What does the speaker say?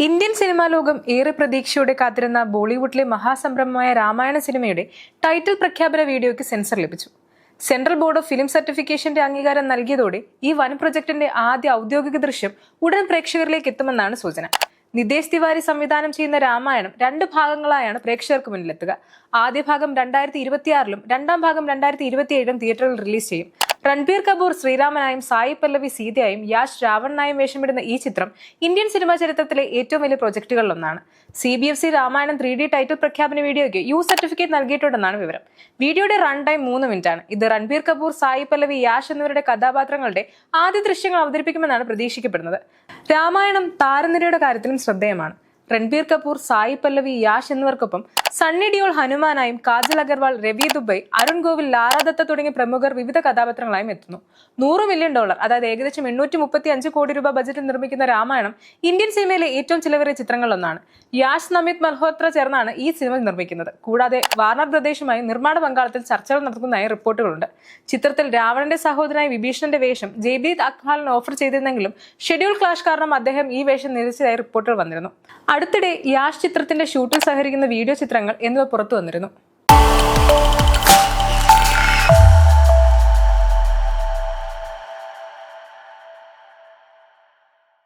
Indian cinema ലോകം ഏറെ പ്രതീക്ഷയോടെ കാത്തിരുന്ന ബോളിവുഡിലെ മഹാസംരംഭമായ രാമായണ സിനിമയുടെ ടൈറ്റിൽ പ്രഖ്യാപന വീഡിയോയ്ക്ക് സെൻസർ ലഭിച്ചു. സെൻട്രൽ ബോർഡ് ഓഫ് ഫിലിം സർട്ടിഫിക്കേഷന്റെ അംഗീകാരം നൽകിയതോടെ ഈ വൻ പ്രൊജക്ടിന്റെ ആദ്യ ഔദ്യോഗിക ദൃശ്യം ഉടൻ പ്രേക്ഷകരിലേക്ക് എത്തുമെന്നാണ് സൂചന. നിതേഷ് തിവാരി സംവിധാനം ചെയ്യുന്ന രാമായണം 2 ഭാഗങ്ങളായാണ് പ്രേക്ഷകർക്ക് മുന്നിലെത്തുക. ആദ്യ ഭാഗം 2026-ലും രണ്ടാം ഭാഗം 2027-ലും തിയേറ്ററിൽ റിലീസ് ചെയ്യും. രൺബീർ കപൂർ ശ്രീരാമനായും സായി പല്ലവി സീതയായും യാഷ് രാവണനായും വേഷമിടുന്ന ഈ ചിത്രം ഇന്ത്യൻ സിനിമാ ചരിത്രത്തിലെ ഏറ്റവും വലിയ പ്രൊജക്ടുകളിലൊന്നാണ്. CBFC രാമായണം 3D ടൈറ്റിൽ പ്രഖ്യാപന വീഡിയോയ്ക്ക് യു സർട്ടിഫിക്കറ്റ് നൽകിയിട്ടുണ്ടെന്നാണ് വിവരം. വീഡിയോയുടെ റൺ ടൈം 3 മിനിറ്റാണ്. ഇത് രൺബീർ കപൂർ, സായി പല്ലവി, യാഷ് എന്നിവരുടെ കഥാപാത്രങ്ങളുടെ ആദ്യ ദൃശ്യങ്ങൾ അവതരിപ്പിക്കുമെന്നാണ് പ്രതീക്ഷിക്കപ്പെടുന്നത്. രാമായണം താരനിരയുടെ കാര്യത്തിലും ശ്രദ്ധേയമാണ്. രൺബീർ കപൂർ, സായി പല്ലവി, യാഷ് എന്നിവർക്കൊപ്പം സണ്ണി ഡിയോൾ ഹനുമാനായും, കാജൽ അഗർവാൾ, രവി ദുബൈ, അരുൺ ഗോവിൽ, ലാറ ദത്ത തുടങ്ങിയ പ്രമുഖർ വിവിധ കഥാപാത്രങ്ങളായും എത്തുന്നു. $100 മില്യൺ, അതായത് ഏകദേശം 835 കോടി രൂപ ബജറ്റിൽ നിർമ്മിക്കുന്ന രാമായണം ഇന്ത്യൻ സിനിമയിലെ ഏറ്റവും ചിലവേറിയ ചിത്രങ്ങളിലൊന്നാണ്. യാഷ് നമിത് മൽഹോത്ര ചേർന്നാണ് ഈ സിനിമ നിർമ്മിക്കുന്നത്. കൂടാതെ വാർണർ ബ്രദേഴ്സുമായി നിർമ്മാണ പങ്കാളത്തിൽ ചർച്ചകൾ നടക്കുന്നതായി റിപ്പോർട്ടുകളുണ്ട്. ചിത്രത്തിൽ രാവണന്റെ സഹോദരനായ വിഭീഷണന്റെ വേഷം ജയ്ദീപ് അഖ്ലാലിന് ഓഫർ ചെയ്തിരുന്നെങ്കിലും ഷെഡ്യൂൾ ക്ലാഷ് കാരണം അദ്ദേഹം ഈ വേഷം നിരസിച്ചതായി റിപ്പോർട്ടുകൾ വന്നിരുന്നു. അടുത്തിടെ യാഷ് ചിത്രത്തിന്റെ ഷൂട്ടിൽ സഹകരിക്കുന്ന വീഡിയോ ചിത്രങ്ങൾ എന്നിവ പുറത്തു വന്നിരുന്നു.